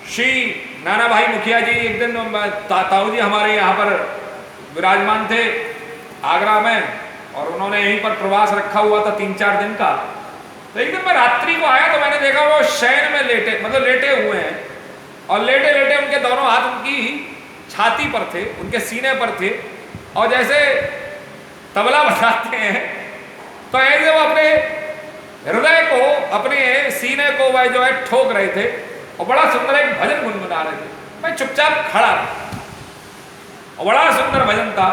श्री नाना भाई मुखिया जी एक दिन ताऊ जी हमारे यहाँ पर विराजमान थे आगरा में, और उन्होंने यहीं पर प्रवास रखा हुआ था 3-4 दिन का। तो एक दिन मैं रात्रि को आया तो मैंने देखा वो शयन में लेटे, मतलब लेटे हुए हैं, और लेटे लेटे उनके दोनों हाथ उनकी छाती पर थे, उनके सीने पर थे, और जैसे तबला बजाते हैं तो ऐसे वो अपने हृदय को, अपने सीने को वह जो है ठोक रहे थे, और बड़ा सुंदर एक भजन गुनगुना रहे थे। मैं चुपचाप खड़ा रहा, और बड़ा सुंदर भजन था,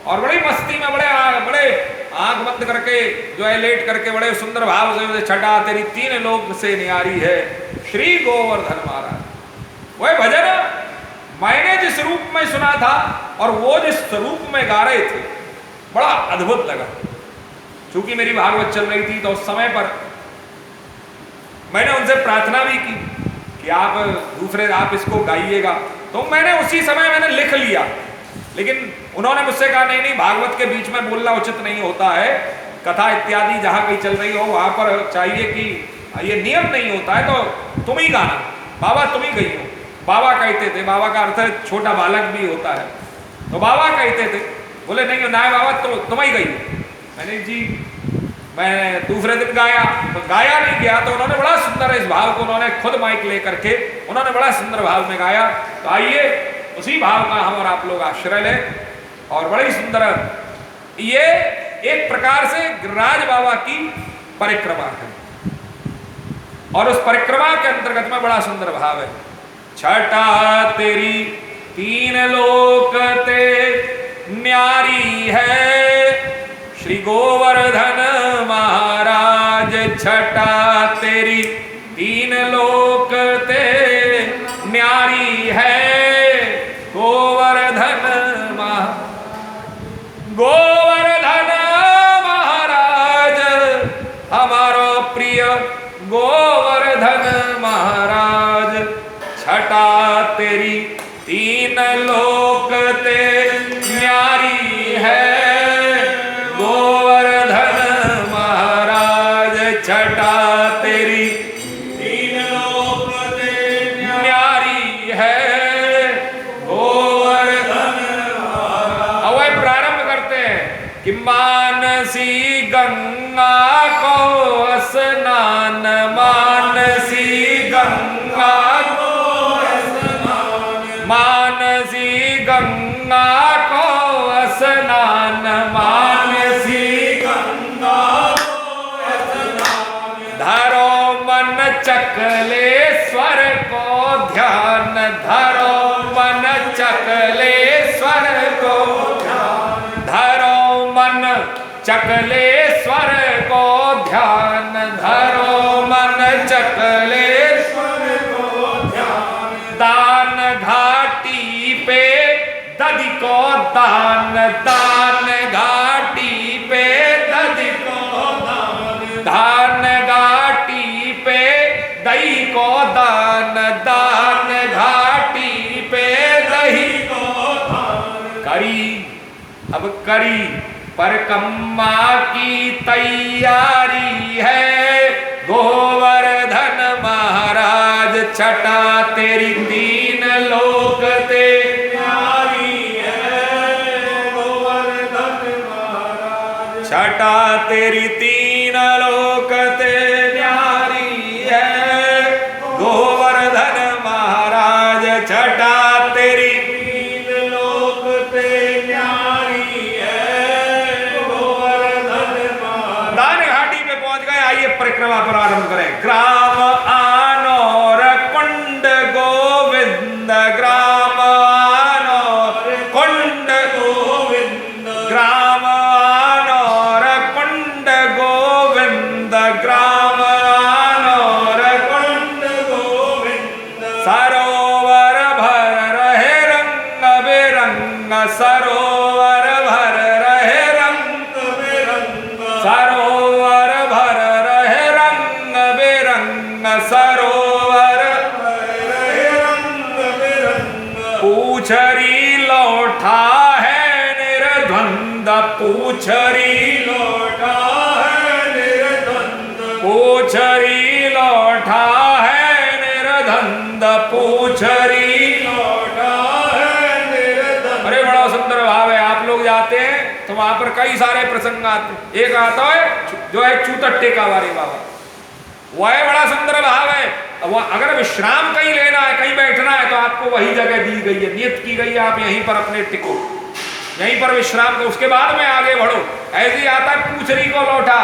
और बड़ी मस्ती में बड़े आंख बंद करके जो है लेट करके बड़े सुंदर भाव से छटा तेरी 3 लोक से न्यारी है श्री गोवर्धन महाराज। वह भजन मैंने जिस रूप में सुना था और वो जिस रूप में गा रहे थे, बड़ा अद्भुत लगा। चूंकि मेरी भागवत चल रही थी तो उस समय पर मैंने उनसे प्रार्थना भी की कि आप इसको गाइएगा, तो मैंने उसी समय मैंने लिख लिया। लेकिन उन्होंने मुझसे कहा नहीं नहीं, भागवत के बीच में बोलना उचित नहीं होता है, कथा इत्यादि जहां कहीं चल रही हो वहां पर चाहिए कि ये नियम नहीं होता है, तो तुम ही गाना, बाबा तुम ही गई हो। बाबा कहते थे, बाबा का अर्थ छोटा बालक भी होता है, तो बाबा कहते थे, बोले नहीं ना बाबा तो तुम ही गई हो। मैंने जी मैं दूसरे दिन गाया, तो गाया नहीं गया, तो उन्होंने बड़ा सुंदर इस भाव को उन्होंने खुद माइक लेकर के उन्होंने बड़ा सुंदर भाव में गाया। तो आइए उसी भाव का हम और आप लोग आश्रय लें, और बड़ी सुंदर ये एक प्रकार से गिरिराज बाबा की परिक्रमा है, और उस परिक्रमा के अंतर्गत में बड़ा सुंदर भाव है। छटा तेरी 3 लोक ते न्यारी है श्री गोवर्धन महाराज, छटा तेरी 3 लोक ते न्यारी है गोवर्धन गोवर्धन महाराज, हमारो प्रिय गोवर्धन महाराज, छटा तेरी 3 लोक ते न्यारी है गोवर्धन महाराज, छटा तेरी 3 लोक ते न्यारी है गोवर्धन महाराज। अब वह प्रारंभ करते हैं कि मानसी गंगा को स्नान, मानसी गंगा को स्नान, मानसी गंगा को स्नान, मानसी गंगा को स्नान, धरो मन चकलेश्वर को ध्यान, धरो मन चकलेश्वर को ध्यान, धरो मन चकलेश्वर को ध्यान, धरो मन चकलेश्वर को ध्यान, दान घाटी पे दधि को दान, दान घाटी पे दधि को दान, दान घाटी पे दही को दान, दान घाटी पे दही को दान, करी अब करी परिक्रमा की तैयारी है गोवर्धन महाराज, छटा तेरी 3 लोक ते न्यारी है गोवर्धन महाराज, छटा तेरी 3 लोक ते न्यारी है गोवर्धन महाराज, छटा तेरी 3 लोक ते न्यारी है गोवर्धन महाराज। दान घाटी पे पहुंच गए, आइए परिक्रमा प्रारंभ करें। ग्राम आनोर कुंड गोविंद, ग्राम आनोर कुंड गोविंद, ग्राम आनोर कुंड गोविंद, ग्राम आनोर कुंड गोविंद, सरोवर भर रहे रंग बिरंग, सरोवर भर रहे रंग बिरंग, सरोवर भर रहे रंग बिरंग, सरोवर भर रहे रंग बिरंग, पूछरी लौटा है निर्द्वंद, पूछरी लौटा है निर्द्वंद, पूछरी लौटा है निर्द्वंद, निर्द्वंद पूछरी लौटा है निर्द्वंद। अरे बड़ा सुंदर भाव है। आप लोग जाते हैं तो वहां पर कई सारे प्रसंग आते। एक आता है जो है चूतट्टे का वारे बाबा, वह बड़ा सुंदर भाव है। अगर विश्राम कहीं लेना है, कहीं बैठना है, तो आपको वही जगह दी गई है, नियत की गई है, आप यहीं पर अपने टिको, यहीं पर विश्राम करो, उसके बाद में आगे बढ़ो। ऐसे ही आता है पूछरी को लौटा।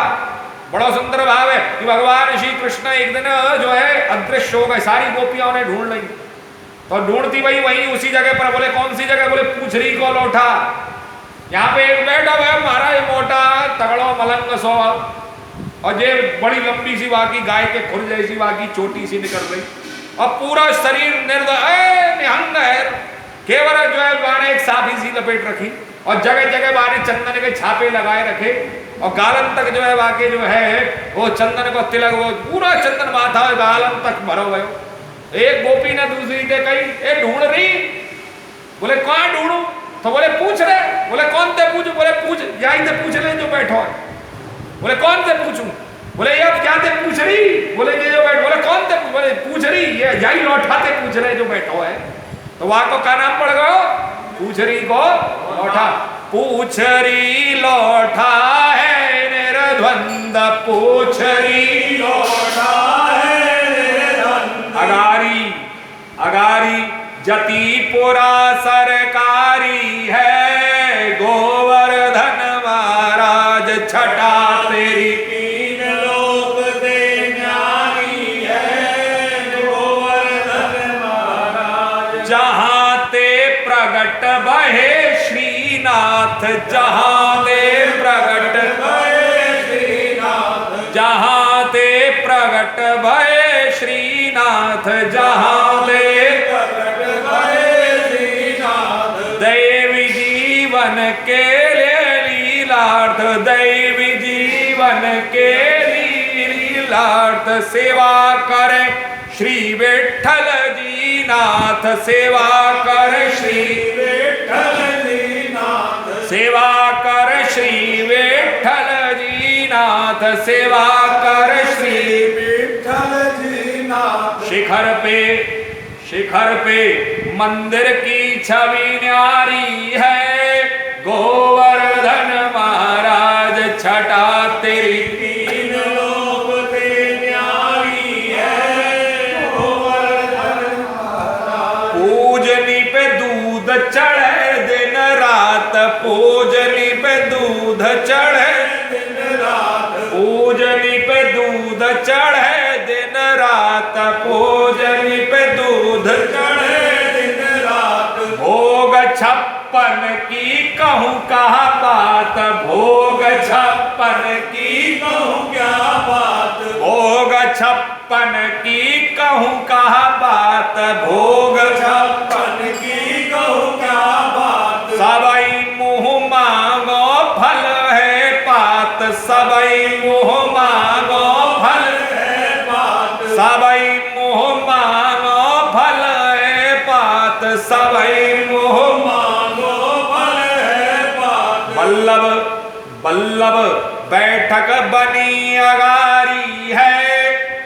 बड़ा सुंदर भाव है कि भगवान श्री कृष्ण एक दिन जो है अदृश्य हो गए, सारी गोपियां उन्हें ढूंढ रही, तो ढूंढती वही वहीं उसी जगह पर। बोले कौन सी जगह? बोले पूछरी को लौटा। यहाँ पे एक बैठा हुआ महाराज मोटा तगड़ो मलंग सो, और ये बड़ी लंबी सी वाकी गाय के खुर जैसी वाकी छोटी सी निकल रही, और पूरा शरीर निहंग है, केवल जो है बाने एक साफी सी लपेट रखी, और जगह जगह बाने चंदन के छापे लगाए रखे, और गालन तक जो है वाके जो है वो चंदन को तिलक, वो पूरा चंदन माथा गालन तक भरो गयो। एक गोपी ने दूसरी से कही, ए ढूंढ रही। बोले कहाँ ढूंढू? तो बोले पूछ रहे। बोले कौन से पूछू? बोले पूछ, यहीं से पूछ ले जो बैठो है। बोले कौन से पूछूं? बोले ये अब क्या थे पूछ रही? बोले ये जो बैठ। बोले कौन थे? बोले पूछ रही, ये यही लौटाते पूछ रहे जो बैठो है। तो वहां को क्या नाम पड़ गयो? पूछरी को लौटा। पूछरी लौटा है निर्द्वंद, पूछरी लौटा है निर्द्वंद। अगारी अगारी जतिपुरा सरकारी है, गोवर्धन महाराज छटा तेरी, तीन लोक दे न्यारी है, गोवर्धन महाराज। जहां ते प्रगट बहे श्रीनाथ, जहां ते प्रगट बहे श्रीनाथ, जहां ते प्रगट बहे श्रीनाथ, जहां ते प्रगट बहे श्रीनाथ। देवी जीवन के लीलार्थ, दैवी जीवन के लीलार्थ, सेवा करे श्री विठ्ठल जी नाथ, सेवा कर श्री विठ्ठल जी नाथ, सेवा कर श्री विठ्ठल जी नाथ, सेवा कर श्री विठ्ठल जी नाथ। शिखर पे मंदिर की छवि न्यारी है, गोवर्धन महाराज छटा तेरी, तीन लोक दे न्यारी है, गोवर्धन महाराज। पूजनी पे दूध चढ़े दिन रात, पूजनी पे दूध चढ़े दिन रात, पूजनी पे दूध चढ़े दिन रात, पूजनी पे दूध चढ़े दिन रात। भोग 56 की कहूँ कहा बात, भोग 56 की कहूँ क्या बात, भोग 56 की कहूँ कहा बात, भोग 56 की कहूँ क्या बात। सबई मुँह मांगो फल है पात, सबई मुँह मांगो फल है पात, सबई मुँह मांगो फल है पात, सबई मुँह मांगो फल है पात। बल्लभ बैठक बनी अगारी है,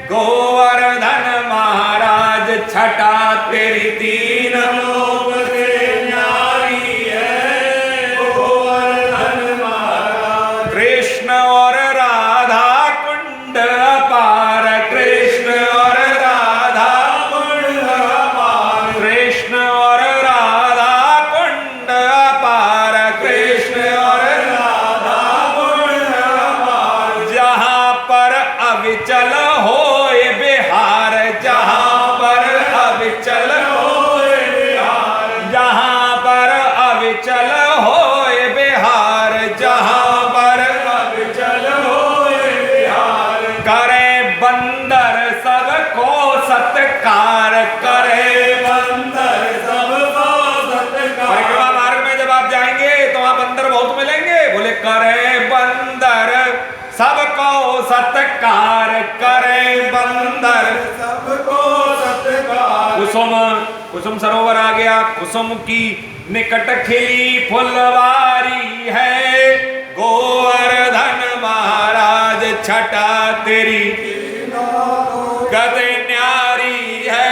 गोवर्धन महाराज छटा तेरी, तीन लोक दे न्यारी है, गोवर्धन महाराज। कृष्ण और राधा कुंड अपार, कृष्ण और राधा कुंड अपार, कृष्ण और राधा कुंड अपार, कृष्ण और राधा कुंड अपार। जहाँ पर अविचल होए बिहार, जहाँ पर अविचल होए बिहार, जहाँ पर अविचल होए बिहार, जहाँ पर अविचल होए बिहार। करे बंदर सबको सत्कार, करे बंदर सबको सत्कार। परिक्रमा मार्ग में जब आप जाएंगे तो वहां बंदर बहुत मिलेंगे। बोले करे बंदर सबको सत्कार, करे बंदर सबको सत्कार। कुसुम सरोवर आ गया, कुसुम की निकट खिली फुलवारी है, गोवर्धन महाराज छटा तेरी, गद न्यारी है,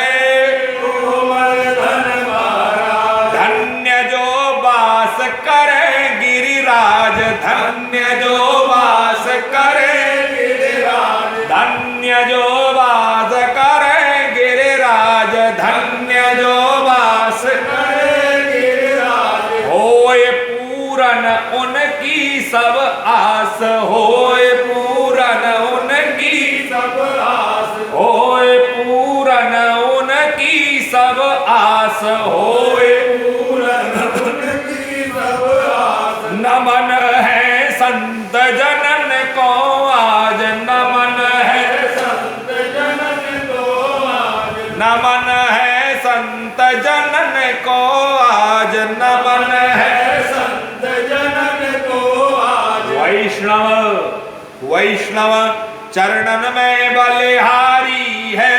गिरिराज धन्य जो वास करे गिरिराज, धन्य जो वास करे गिरिराज, धन्य जो वास करे गिरिराज। होए पूरन उनकी सब आस, होए पूरन उनकी सब आस, होए पूरन उनकी सब आस, होए पूरन उनकी सब आस। नमन है संत जनन को आज, नमन है संत जनन को आज, नमन है संत जनन को आज, नमन है संत जनन को आज। वैष्णव वैष्णव चरणन में बलिहारी है,